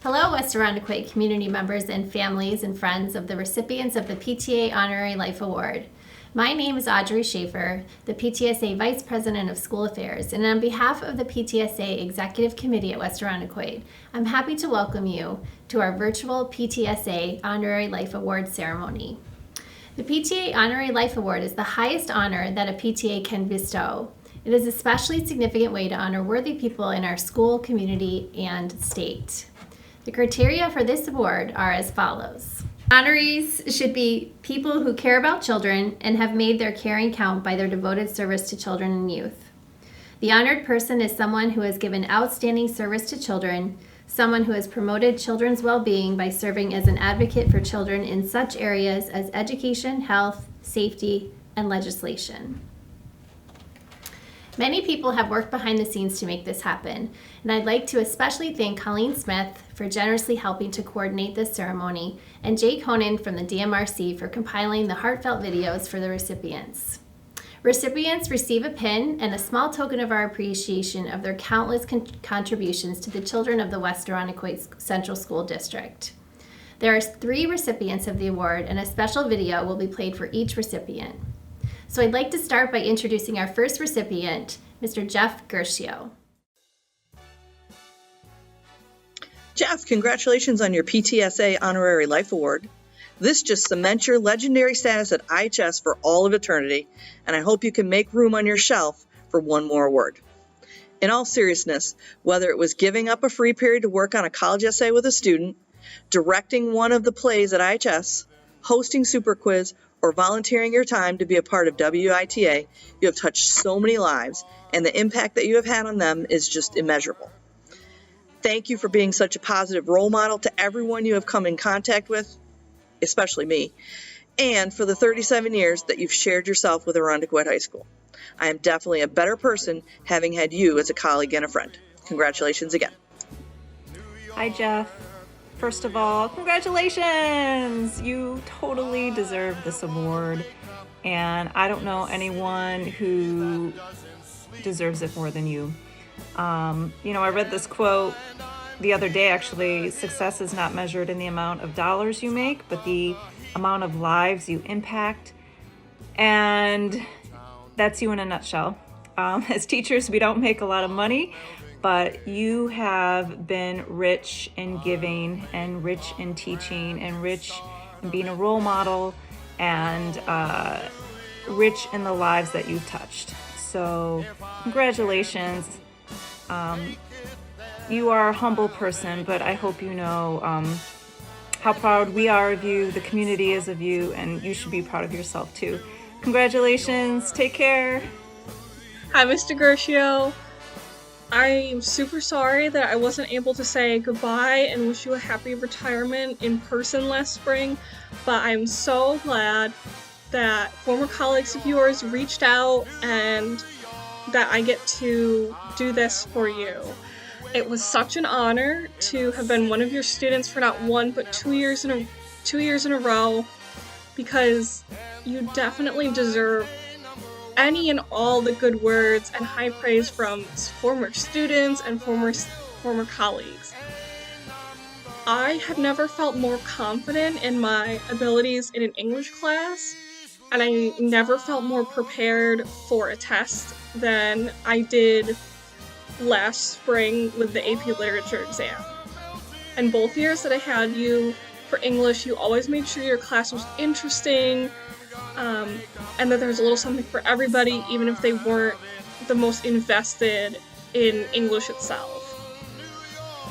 Hello, West Irondequoit community members and families and friends of the recipients of the PTA Honorary Life Award. My name is Audrey Schaefer, the PTSA Vice President of School Affairs, and on behalf of the PTSA Executive Committee at West Irondequoit, I'm happy to welcome you to our virtual PTSA Honorary Life Award ceremony. The PTA Honorary Life Award is the highest honor that a PTA can bestow. It is an especially significant way to honor worthy people in our school, community, and state. The criteria for this award are as follows. Honorees should be people who care about children and have made their caring count by their devoted service to children and youth. The honored person is someone who has given outstanding service to children, someone who has promoted children's well-being by serving as an advocate for children in such areas as education, health, safety, and legislation. Many people have worked behind the scenes to make this happen, and I'd like to especially thank Colleen Smith for generously helping to coordinate this ceremony, and Jake Honan from the DMRC for compiling the heartfelt videos for the recipients. Recipients receive a pin and a small token of our appreciation of their countless contributions to the children of the West Irondequoit Central School District. There are 3 recipients of the award, and a special video will be played for each recipient. So I'd like to start by introducing our first recipient, Mr. Jeff Guercio. Jeff, congratulations on your PTSA Honorary Life Award. This just cements your legendary status at IHS for all of eternity, and I hope you can make room on your shelf for one more award. In all seriousness, whether it was giving up a free period to work on a college essay with a student, directing one of the plays at IHS, hosting Super Quiz, or volunteering your time to be a part of WITA, you have touched so many lives, and the impact that you have had on them is just immeasurable. Thank you for being such a positive role model to everyone you have come in contact with, especially me, and for the 37 years that you've shared yourself with Irondequoit High School. I am definitely a better person having had you as a colleague and a friend. Congratulations again. Hi, Jeff. First of all, congratulations! You totally deserve this award, and I don't know anyone who deserves it more than you. I read this quote the other day, actually. Success is not measured in the amount of dollars you make, but the amount of lives you impact, and that's you in a nutshell. As teachers, we don't make a lot of money, but you have been rich in giving and rich in teaching and rich in being a role model and rich in the lives that you've touched. So congratulations. You are a humble person, but I hope you know how proud we are of you, the community is of you, and you should be proud of yourself too. Congratulations. Take care. Hi, Mr. Guercio. I'm super sorry that I wasn't able to say goodbye and wish you a happy retirement in person last spring, but I'm so glad that former colleagues of yours reached out and that I get to do this for you. It was such an honor to have been one of your students for not 1 but 2 years in a row, because you definitely deserve any and all the good words and high praise from former students and former colleagues. I have never felt more confident in my abilities in an English class, and I never felt more prepared for a test than I did last spring with the AP Literature exam. And both years that I had you for English, you always made sure your class was interesting, and that there was a little something for everybody, even if they weren't the most invested in English itself.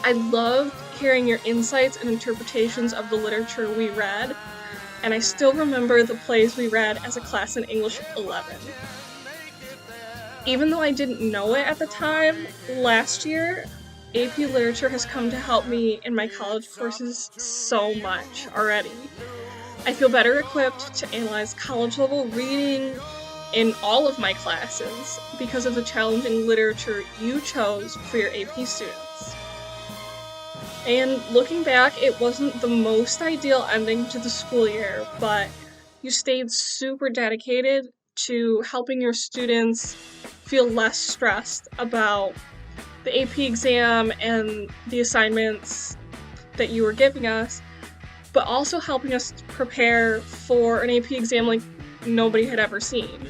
I loved hearing your insights and interpretations of the literature we read, and I still remember the plays we read as a class in English 11. Even though I didn't know it at the time, last year, AP Literature has come to help me in my college courses so much already. I feel better equipped to analyze college-level reading in all of my classes because of the challenging literature you chose for your AP students. And looking back, it wasn't the most ideal ending to the school year, but you stayed super dedicated to helping your students feel less stressed about the AP exam and the assignments that you were giving us, but also helping us prepare for an AP exam like nobody had ever seen.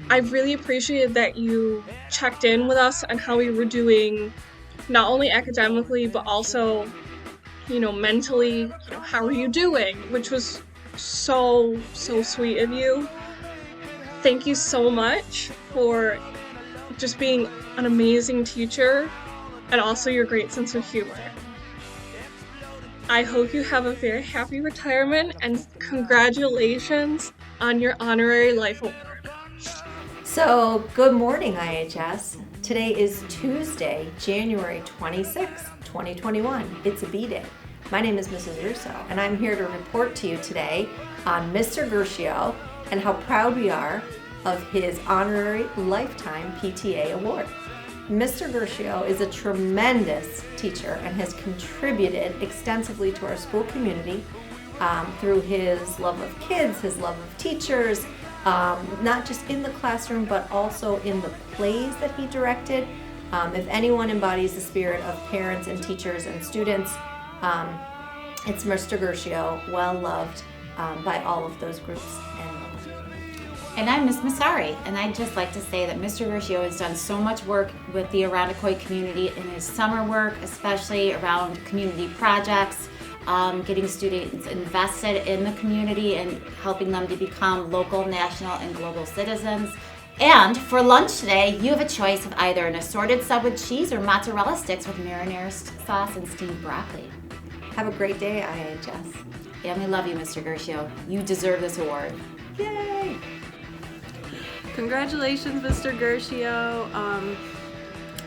I really appreciated that you checked in with us on how we were doing, not only academically, but also, mentally, how are you doing? Which was so sweet of you. Thank you so much for just being an amazing teacher and also your great sense of humor. I hope you have a very happy retirement and congratulations on your Honorary Life Award. So, good morning, IHS. Today is Tuesday, January 26th, 2021. It's a B-Day. My name is Mrs. Russo, and I'm here to report to you today on Mr. Guercio and how proud we are of his Honorary Lifetime PTA Award. Mr. Guercio is a tremendous teacher and has contributed extensively to our school community through his love of kids, his love of teachers, not just in the classroom, but also in the plays that he directed. If anyone embodies the spirit of parents and teachers and students, it's Mr. Guercio, well loved by all of those groups. And I'm Ms. Massari, and I'd just like to say that Mr. Guercio has done so much work with the Irondequoit community in his summer work, especially around community projects, getting students invested in the community and helping them to become local, national, and global citizens. And for lunch today, you have a choice of either an assorted sub with cheese or mozzarella sticks with marinara sauce and steamed broccoli. Have a great day, IHS. And we love you, Mr. Guercio. You deserve this award. Yay! Congratulations, Mr. Guercio.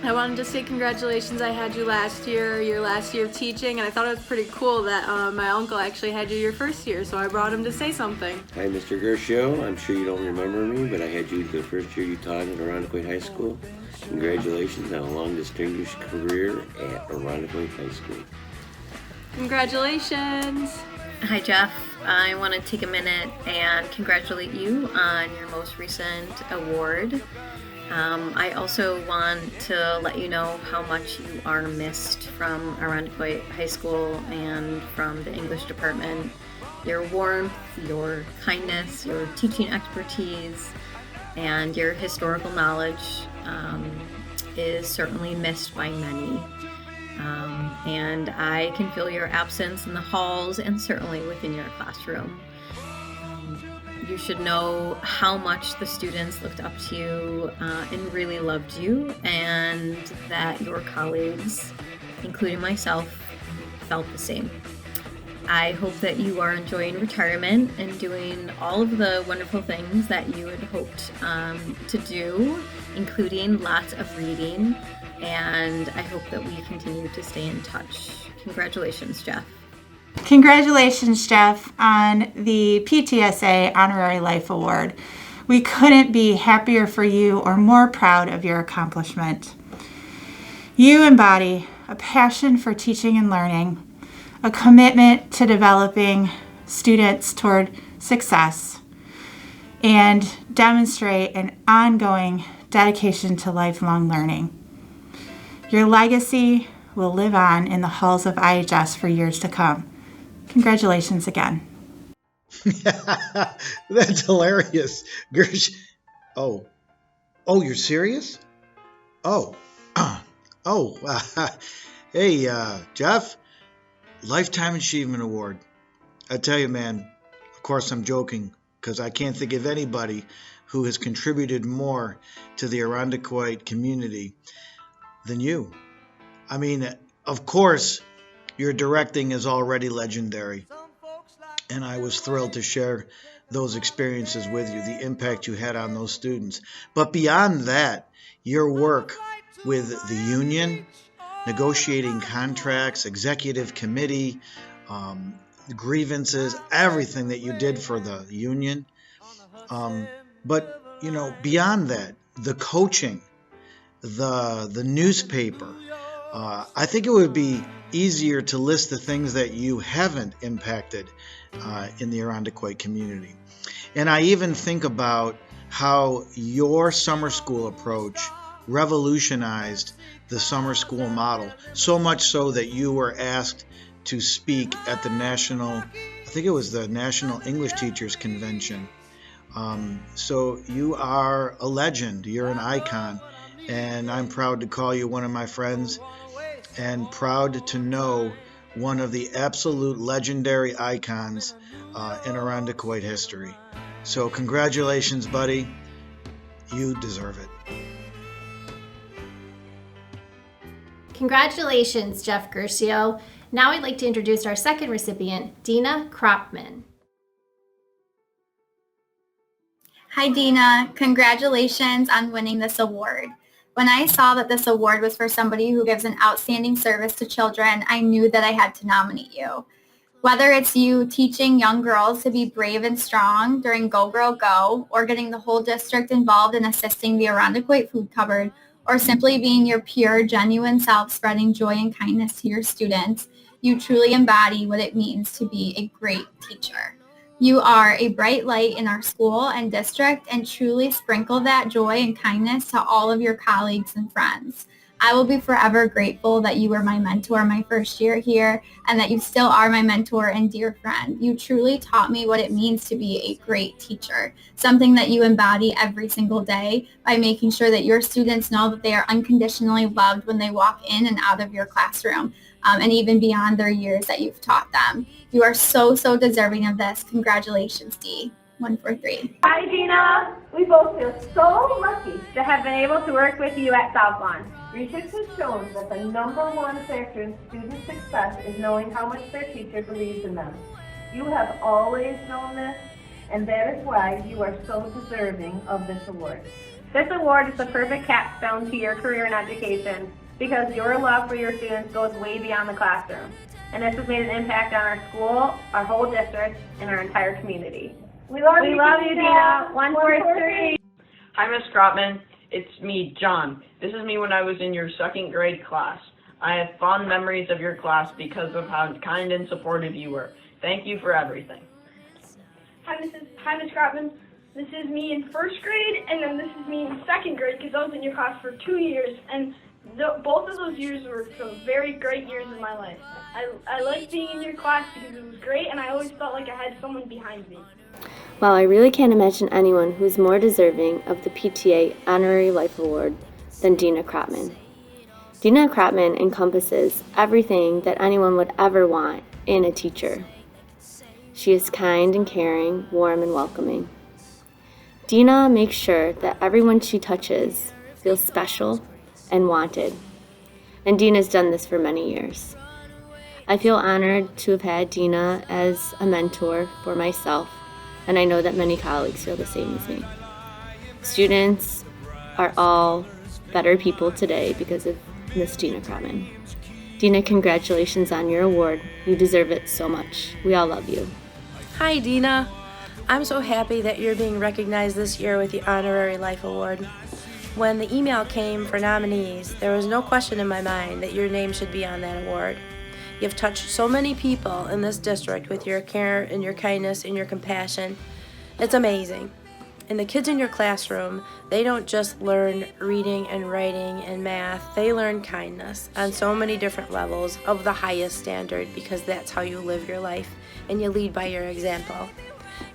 I wanted to say congratulations. I had you last year, your last year of teaching, and I thought it was pretty cool that my uncle actually had you your first year, so I brought him to say something. Hi, Mr. Guercio. I'm sure you don't remember me, but I had you the first year you taught at Irondequoit High School. Congratulations on a long, distinguished career at Irondequoit High School. Congratulations. Hi, Jeff. I want to take a minute and congratulate you on your most recent award. I also want to let you know how much you are missed from Irondequoit High School and from the English department. Your warmth, your kindness, your teaching expertise, and your historical knowledge is certainly missed by many. And I can feel your absence in the halls and certainly within your classroom. You should know how much the students looked up to you and really loved you, and that your colleagues, including myself, felt the same. I hope that you are enjoying retirement and doing all of the wonderful things that you had hoped to do, including lots of reading, and I hope that we continue to stay in touch. Congratulations, Jeff. Congratulations, Jeff, on the PTSA Honorary Life Award. We couldn't be happier for you or more proud of your accomplishment. You embody a passion for teaching and learning, a commitment to developing students toward success, and demonstrate an ongoing dedication to lifelong learning. Your legacy will live on in the halls of IHS for years to come. Congratulations again. That's hilarious. Gersh. Oh, you're serious? Hey, Jeff, Lifetime Achievement Award. I tell you, man, of course I'm joking, because I can't think of anybody who has contributed more to the Irondequoit community than you. I mean, of course, your directing is already legendary, and I was thrilled to share those experiences with you, the impact you had on those students. But beyond that, your work with the union, negotiating contracts, executive committee, grievances, everything that you did for the union. But, beyond that, the coaching, the newspaper, I think it would be easier to list the things that you haven't impacted in the Irondequoit community. And I even think about how your summer school approach revolutionized the summer school model. So much so that you were asked to speak at the National English Teachers Convention. So you are a legend, you're an icon, and I'm proud to call you one of my friends and proud to know one of the absolute legendary icons in Irondequoit history. So congratulations, buddy. You deserve it. Congratulations, Jeff Guercio. Now I'd like to introduce our second recipient, Dena Kropman. Hi, Dena. Congratulations on winning this award. When I saw that this award was for somebody who gives an outstanding service to children, I knew that I had to nominate you. Whether it's you teaching young girls to be brave and strong during Go Girl Go, or getting the whole district involved in assisting the Irondequoit food cupboard, or simply being your pure, genuine self spreading joy and kindness to your students, you truly embody what it means to be a great teacher. You are a bright light in our school and district and truly sprinkle that joy and kindness to all of your colleagues and friends. I will be forever grateful that you were my mentor my first year here and that you still are my mentor and dear friend. You truly taught me what it means to be a great teacher, something that you embody every single day by making sure that your students know that they are unconditionally loved when they walk in and out of your classroom. And even beyond their years that you've taught them. You are so deserving of this. Congratulations, D. 143. Hi, Dena. We both feel so lucky to have been able to work with you at Southlawn. Research has shown that the #1 factor in student success is knowing how much their teacher believes in them. You have always known this, and that is why you are so deserving of this award. This award is the perfect capstone to your career in education, because your love for your students goes way beyond the classroom. And this has made an impact on our school, our whole district, and our entire community. We love you, Dena. 143. Hi, Miss Kropman. It's me, John. This is me when I was in your 2nd grade class. I have fond memories of your class because of how kind and supportive you were. Thank you for everything. Hi, Miss Kropman. This is me in 1st grade, and then this is me in 2nd grade because I was in your class for 2 years, and both of those years were some very great years in my life. I liked being in your class because it was great, and I always felt like I had someone behind me. Well, I really can't imagine anyone who is more deserving of the PTA Honorary Life Award than Dena Kropman. Dena Kropman encompasses everything that anyone would ever want in a teacher. She is kind and caring, warm and welcoming. Dena makes sure that everyone she touches feels special and wanted. And Dena's done this for many years. I feel honored to have had Dena as a mentor for myself, and I know that many colleagues feel the same as me. Students are all better people today because of Miss Dena Kropman. Dena, congratulations on your award. You deserve it so much. We all love you. Hi, Dena. I'm so happy that you're being recognized this year with the Honorary Life Award. When the email came for nominees, there was no question in my mind that your name should be on that award. You've touched so many people in this district with your care and your kindness and your compassion. It's amazing. And the kids in your classroom, they don't just learn reading and writing and math, they learn kindness on so many different levels of the highest standard because that's how you live your life and you lead by your example.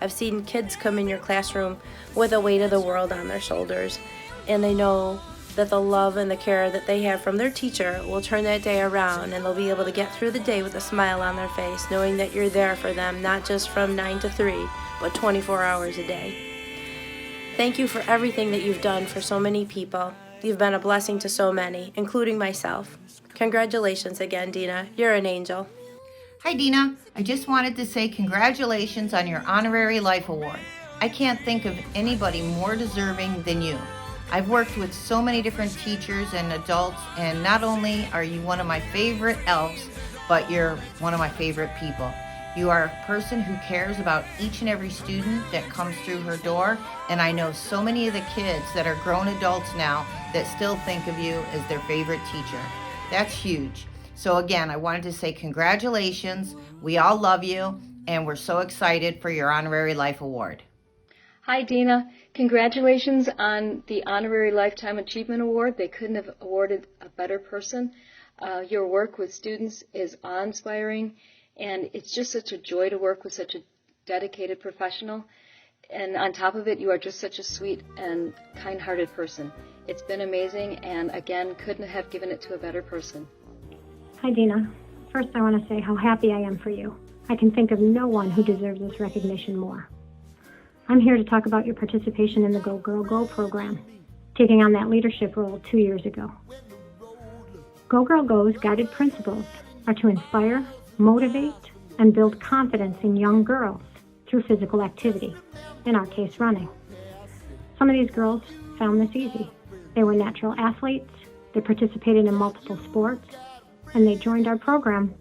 I've seen kids come in your classroom with the weight of the world on their shoulders, and they know that the love and the care that they have from their teacher will turn that day around, and they'll be able to get through the day with a smile on their face, knowing that you're there for them, not just from 9 to 3, but 24 hours a day. Thank you for everything that you've done for so many people. You've been a blessing to so many, including myself. Congratulations again, Dena. You're an angel. Hi, Dena. I just wanted to say congratulations on your Honorary Life Award. I can't think of anybody more deserving than you. I've worked with so many different teachers and adults, and not only are you one of my favorite elves, but you're one of my favorite people. You are a person who cares about each and every student that comes through her door, and I know so many of the kids that are grown adults now that still think of you as their favorite teacher. That's huge. So again, I wanted to say congratulations. We all love you, and we're so excited for your Honorary Life Award. Hi, Dena. Congratulations on the Honorary Lifetime Achievement Award. They couldn't have awarded a better person. Your work with students is awe-inspiring, and it's just such a joy to work with such a dedicated professional. And on top of it, you are just such a sweet and kind-hearted person. It's been amazing, and again, couldn't have given it to a better person. Hi, Dena. First, I want to say how happy I am for you. I can think of no one who deserves this recognition more. I'm here to talk about your participation in the Go Girl Go program, taking on that leadership role 2 years ago. Go Girl Go's guided principles are to inspire, motivate, and build confidence in young girls through physical activity, in our case, running. Some of these girls found this easy. They were natural athletes, they participated in multiple sports, and they joined our program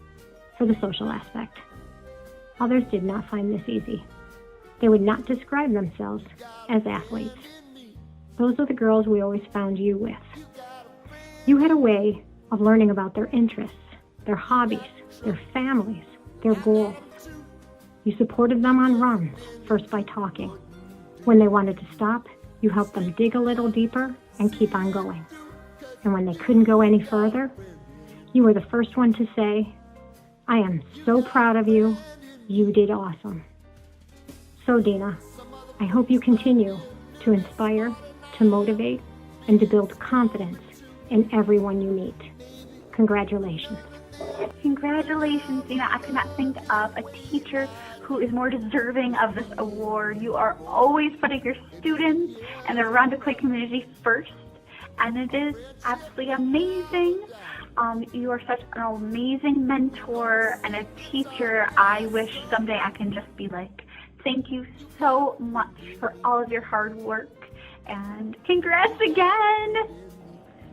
for the social aspect. Others did not find this easy. They would not describe themselves as athletes. Those are the girls we always found you with. You had a way of learning about their interests, their hobbies, their families, their goals. You supported them on runs, first by talking. When they wanted to stop, you helped them dig a little deeper and keep on going. And when they couldn't go any further, you were the first one to say, "I am so proud of you. You did awesome." So, Dena, I hope you continue to inspire, to motivate, and to build confidence in everyone you meet. Congratulations. Congratulations, Dena. I could not think of a teacher who is more deserving of this award. You are always putting your students and the Irondequoit community first, and it is absolutely amazing. You are such an amazing mentor and a teacher. I wish someday I can just be like, thank you so much for all of your hard work, and congrats again.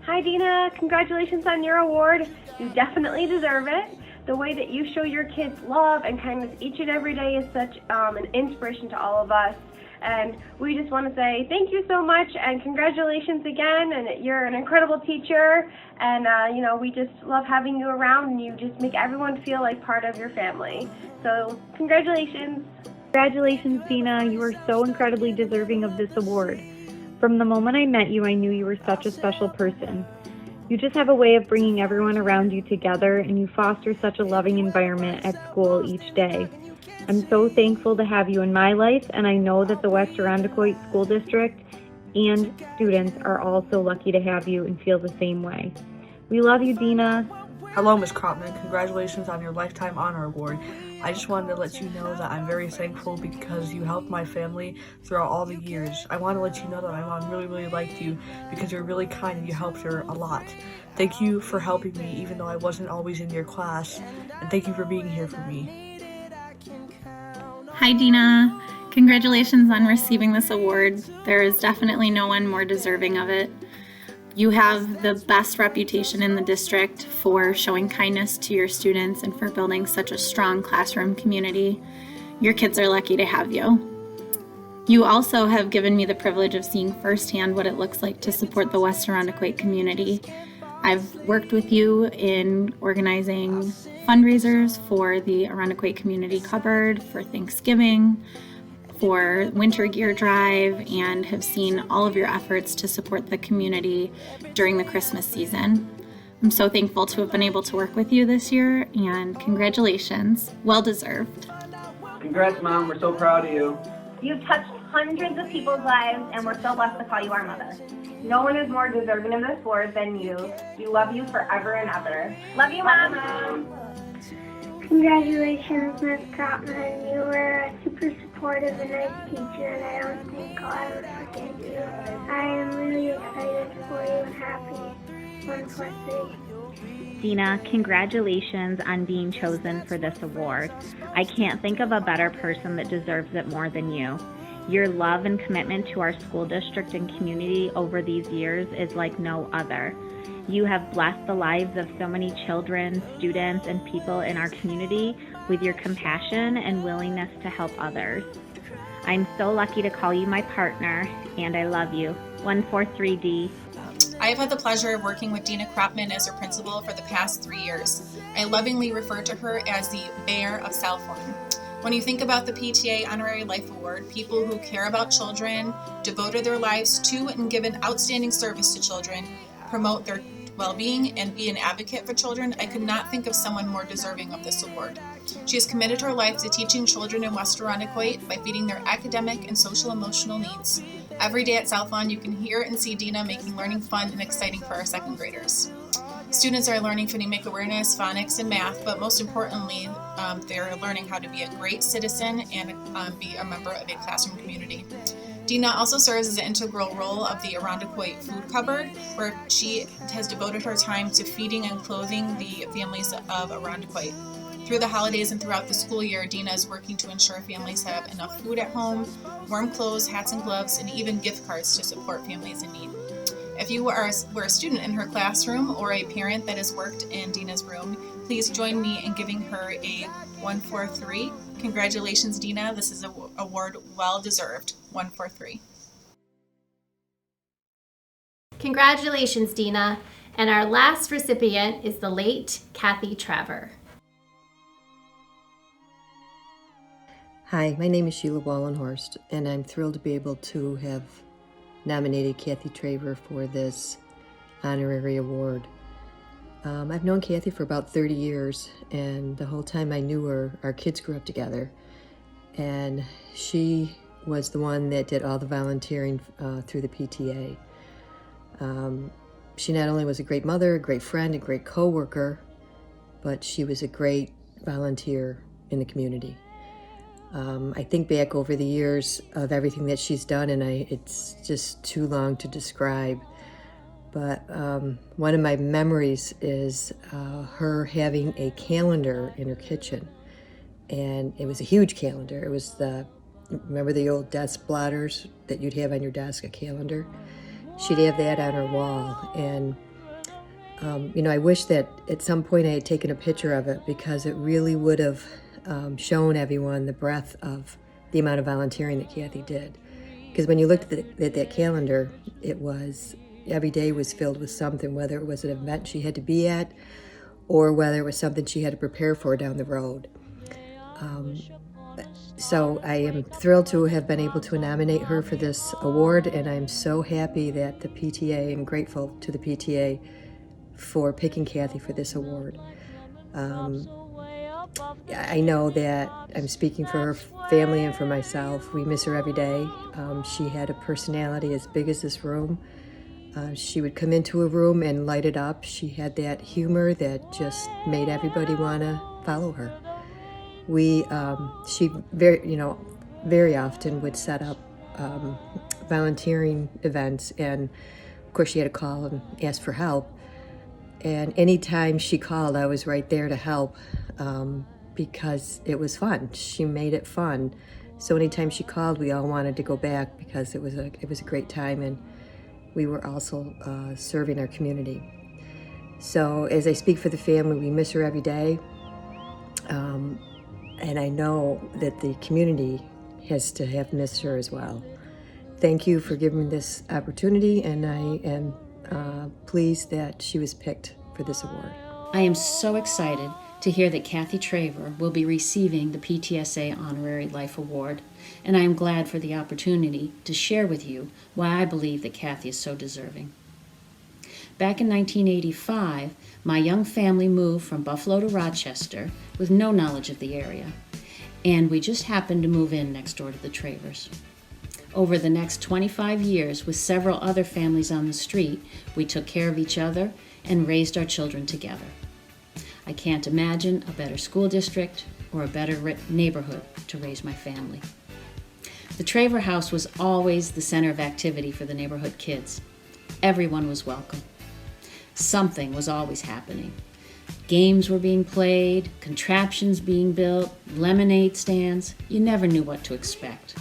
Hi, Dena. Congratulations on your award. You definitely deserve it. The way that you show your kids love and kindness each and every day is such an inspiration to all of us. And we just want to say thank you so much and congratulations again. And you're an incredible teacher. And, we just love having you around, and you just make everyone feel like part of your family. So congratulations. Congratulations, Dena. You are so incredibly deserving of this award. From the moment I met you, I knew you were such a special person. You just have a way of bringing everyone around you together, and you foster such a loving environment at school each day. I'm so thankful to have you in my life, and I know that the West Irondequoit School District and students are all so lucky to have you and feel the same way. We love you, Dena. Hello, Ms. Kropman. Congratulations on your Lifetime Honor Award. I just wanted to let you know that I'm very thankful because you helped my family throughout all the years. I want to let you know that my mom really, really liked you because you're really kind and you helped her a lot. Thank you for helping me even though I wasn't always in your class, and thank you for being here for me. Hi, Dena. Congratulations on receiving this award. There is definitely no one more deserving of it. You have the best reputation in the district for showing kindness to your students and for building such a strong classroom community. Your kids are lucky to have you. You also have given me the privilege of seeing firsthand what it looks like to support the West Irondequoit community. I've worked with you in organizing fundraisers for the Irondequoit Community Cupboard, for Thanksgiving, for Winter Gear Drive, and have seen all of your efforts to support the community during the Christmas season. I'm so thankful to have been able to work with you this year, and congratulations. Well deserved. Congrats, Mom. We're so proud of you. You've touched hundreds of people's lives, and we're so blessed to call you our mother. No one is more deserving of this award than you. We love you forever and ever. Love you, Mom. Congratulations, Ms. Kropman. You were a super supportive and nice teacher, and I don't think I'll ever forget you. I am really excited for you and happy. 1, 4, 3. Dena, congratulations on being chosen for this award. I can't think of a better person that deserves it more than you. Your love and commitment to our school district and community over these years is like no other. You have blessed the lives of so many children, students, and people in our community with your compassion and willingness to help others. I'm so lucky to call you my partner, and I love you. 143D. I have had the pleasure of working with Dena Kropman as her principal for the past 3 years. I lovingly refer to her as the Mayor of Southlawn. When you think about the PTA Honorary Life Award, people who care about children, devoted their lives to and given outstanding service to children, promote their well-being, and be an advocate for children, I could not think of someone more deserving of this award. She has committed her life to teaching children in West Irondequoit by feeding their academic and social-emotional needs. Every day at Southlawn, you can hear and see Dena making learning fun and exciting for our second graders. Students are learning phonemic awareness, phonics, and math, but most importantly, they're learning how to be a great citizen and be a member of a classroom community. Dena also serves as an integral role of the Irondequoit food cupboard, where she has devoted her time to feeding and clothing the families of Irondequoit. Through the holidays and throughout the school year, Dena is working to ensure families have enough food at home, warm clothes, hats and gloves, and even gift cards to support families in need. If you were a student in her classroom or a parent that has worked in Dena's room, please join me in giving her a 143. Congratulations, Dena. This is an award well deserved. 143. Congratulations, Dena. And our last recipient is the late Kathy Traver. Hi, my name is Sheila Wallenhorst, and I'm thrilled to be able to have nominated Kathy Traver for this honorary award. I've known Kathy for about 30 years, and the whole time I knew her, our kids grew up together, and she was the one that did all the volunteering through the PTA. She not only was a great mother, a great friend, a great co-worker, but she was a great volunteer in the community. I think back over the years of everything that she's done, and it's just too long to describe. But one of my memories is her having a calendar in her kitchen. And it was a huge calendar. It was remember the old desk blotters that you'd have on your desk, a calendar? She'd have that on her wall. And, I wish that at some point I had taken a picture of it, because it really would have shown everyone the breadth of the amount of volunteering that Kathy did. Because when you looked at that calendar, every day was filled with something, whether it was an event she had to be at or whether it was something she had to prepare for down the road. So I am thrilled to have been able to nominate her for this award, and I'm so happy that the PTA, and grateful to the PTA for picking Kathy for this award. I know that I'm speaking for her family and for myself. We miss her every day. She had a personality as big as this room. She would come into a room and light it up. She had that humor that just made everybody want to follow her. She very often would set up volunteering events, and of course she had to call and ask for help. And anytime she called, I was right there to help, because it was fun. She made it fun. So anytime she called, we all wanted to go back, because it was a great time, and we were also serving our community. So as I speak for the family, we miss her every day. And I know that the community has to have missed her as well. Thank you for giving me this opportunity, and I am pleased that she was picked for this award. I am so excited to hear that Kathy Traver will be receiving the PTSA Honorary Life Award, and I am glad for the opportunity to share with you why I believe that Kathy is so deserving. Back in 1985, my young family moved from Buffalo to Rochester with no knowledge of the area, and we just happened to move in next door to the Travers. Over the next 25 years, with several other families on the street, we took care of each other and raised our children together. I can't imagine a better school district or a better neighborhood to raise my family. The Traver house was always the center of activity for the neighborhood kids. Everyone was welcome. Something was always happening. Games were being played, contraptions being built, lemonade stands. You never knew what to expect.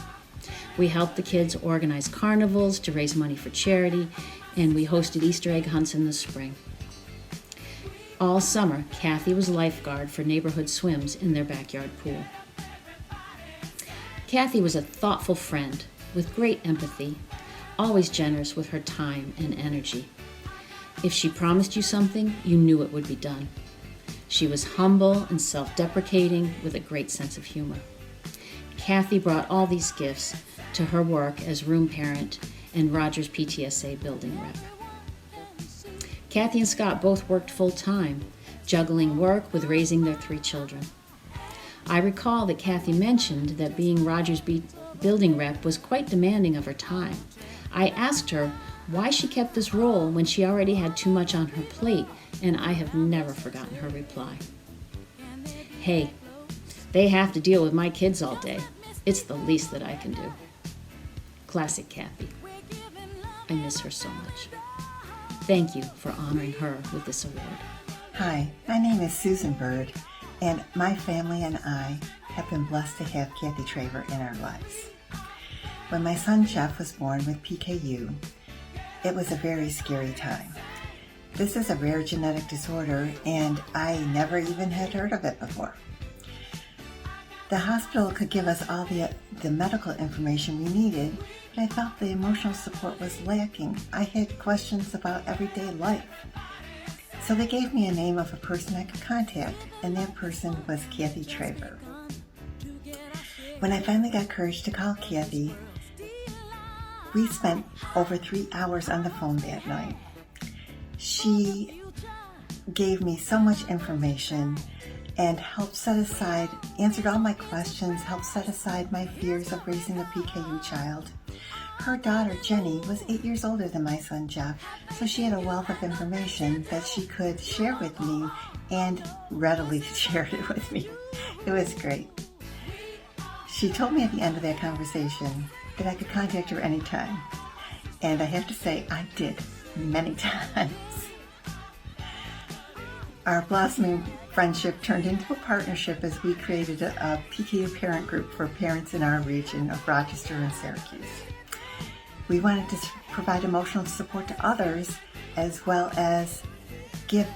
We helped the kids organize carnivals to raise money for charity, and we hosted Easter egg hunts in the spring. All summer, Kathy was lifeguard for neighborhood swims in their backyard pool. Kathy was a thoughtful friend with great empathy, always generous with her time and energy. If she promised you something, you knew it would be done. She was humble and self-deprecating with a great sense of humor. Kathy brought all these gifts to her work as room parent and Rogers PTSA building rep. Kathy and Scott both worked full-time, juggling work with raising their 3 children. I recall that Kathy mentioned that being Rogers building rep was quite demanding of her time. I asked her why she kept this role when she already had too much on her plate, and I have never forgotten her reply. Hey, they have to deal with my kids all day. It's the least that I can do. Classic Kathy. I miss her so much. Thank you for honoring her with this award. Hi, my name is Susan Bird, and my family and I have been blessed to have Kathy Traver in our lives. When my son Jeff was born with PKU, it was a very scary time. This is a rare genetic disorder, and I never even had heard of it before. The hospital could give us all the medical information we needed, but I felt the emotional support was lacking. I had questions about everyday life. So they gave me a name of a person I could contact, and that person was Kathy Traver. When I finally got courage to call Kathy, we spent over 3 hours on the phone that night. She gave me so much information and helped answered all my questions, helped set aside my fears of raising a PKU child. Her daughter, Jenny, was 8 years older than my son, Jeff, so she had a wealth of information that she could share with me and readily shared it with me. It was great. She told me at the end of that conversation that I could contact her anytime, and I have to say, I did many times. Our blossoming friendship turned into a partnership as we created a PKU parent group for parents in our region of Rochester and Syracuse. We wanted to provide emotional support to others as well as give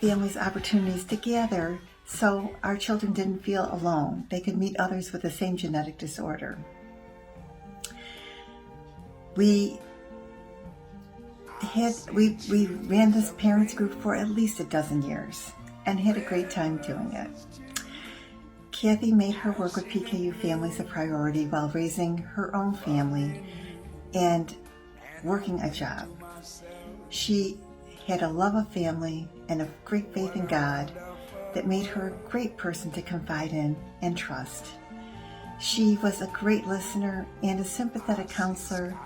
families opportunities to gather so our children didn't feel alone. They could meet others with the same genetic disorder. We ran this parents group for at least a dozen years and had a great time doing it. Kathy made her work with PKU families a priority while raising her own family and working a job. She had a love of family and a great faith in God that made her a great person to confide in and trust. She was a great listener and a sympathetic counselor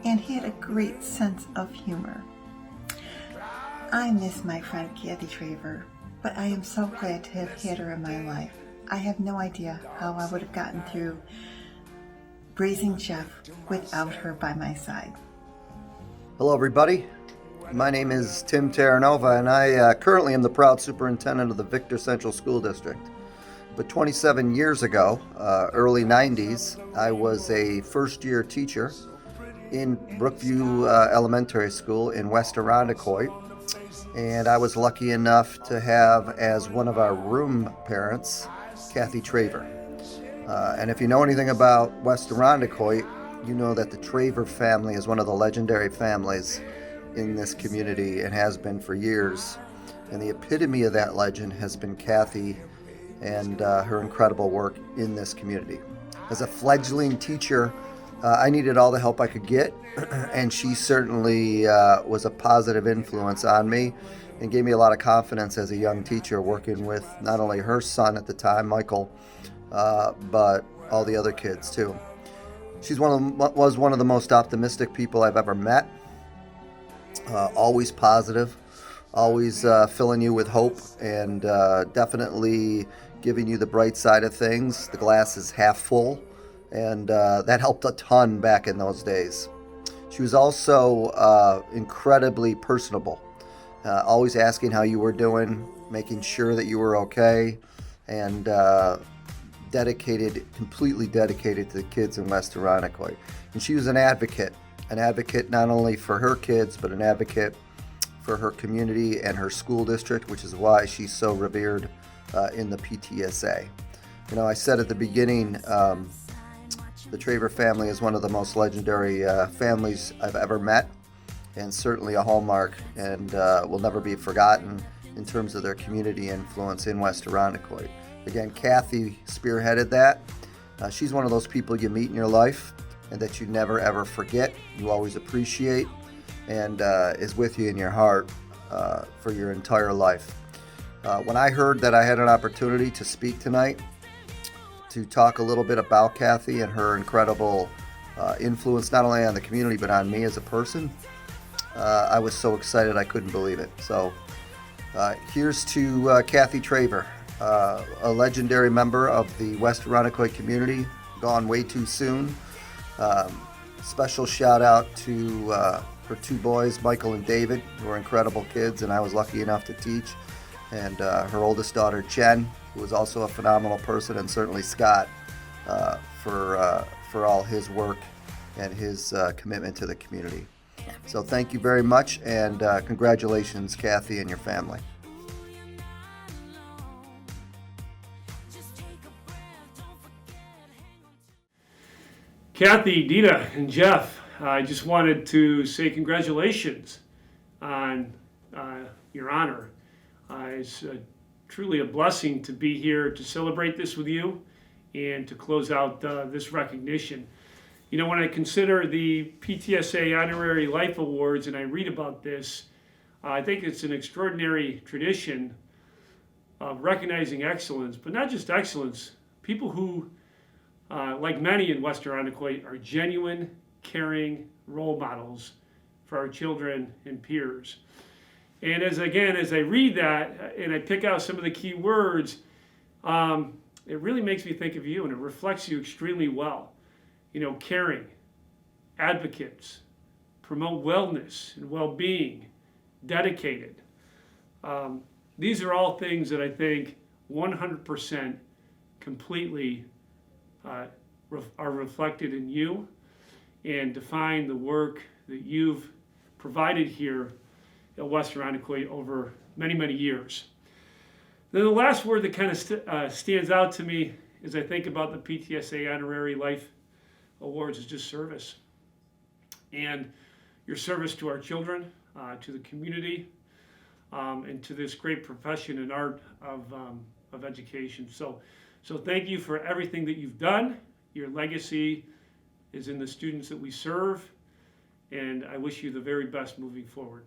and had a great sense of humor. I miss my friend Kathy Traver, but I am so glad to have had her in my life. I have no idea how I would have gotten through raising Jeff without her by my side. Hello everybody, my name is Tim Terranova and I currently am the proud superintendent of the Victor Central School District. But 27 years ago, early 90s, I was a first-year teacher in Brookview Elementary School in West Irondequoit, and I was lucky enough to have as one of our room parents, Kathy Traver. And if you know anything about West Irondequoit, you know that the Traver family is one of the legendary families in this community and has been for years. And the epitome of that legend has been Kathy and her incredible work in this community. As a fledgling teacher, I needed all the help I could get, and she certainly was a positive influence on me and gave me a lot of confidence as a young teacher working with not only her son at the time, Michael, but all the other kids too. She's was one of the most optimistic people I've ever met, always positive, always filling you with hope and definitely giving you the bright side of things. The glass is half full, and that helped a ton back in those days. She was also incredibly personable, always asking how you were doing, making sure that you were okay, and completely dedicated to the kids in West Irondequoit. And she was an advocate not only for her kids, but an advocate for her community and her school district, which is why she's so revered in the PTSA. You know, I said at the beginning, the Traver family is one of the most legendary families I've ever met, and certainly a hallmark, and will never be forgotten in terms of their community influence in West Irondequoit. Again, Kathy spearheaded that, She's one of those people you meet in your life and that you never ever forget, you always appreciate, and is with you in your heart for your entire life. When I heard that I had an opportunity to speak tonight, to talk a little bit about Kathy and her incredible influence not only on the community but on me as a person, I was so excited I couldn't believe it. So here's to Kathy Traver, a legendary member of the West Irondequoit community, gone way too soon. Special shout out to her two boys, Michael and David, who are incredible kids and I was lucky enough to teach, and her oldest daughter, Jen, who is also a phenomenal person, and certainly Scott for all his work and his commitment to the community. So thank you very much, and congratulations, Kathy and your family. Kathy, Dena, and Jeff, I just wanted to say congratulations on your honor. It's truly a blessing to be here to celebrate this with you and to close out this recognition. You know, when I consider the PTSA Honorary Life Awards and I read about this, I think it's an extraordinary tradition of recognizing excellence, but not just excellence, people who, like many in West Irondequoit, are genuine, caring role models for our children and peers. And as I read that and I pick out some of the key words, it really makes me think of you, and it reflects you extremely well. You know, caring, advocates, promote wellness and well-being, dedicated. These are all things that I think 100% completely are reflected in you and define the work that you've provided here at West Irondequoit over many, many years. Then the last word that kind of stands out to me as I think about the PTSA Honorary Life Awards is just service. And your service to our children, to the community, and to this great profession and art of education. So thank you for everything that you've done. Your legacy is in the students that we serve, and I wish you the very best moving forward.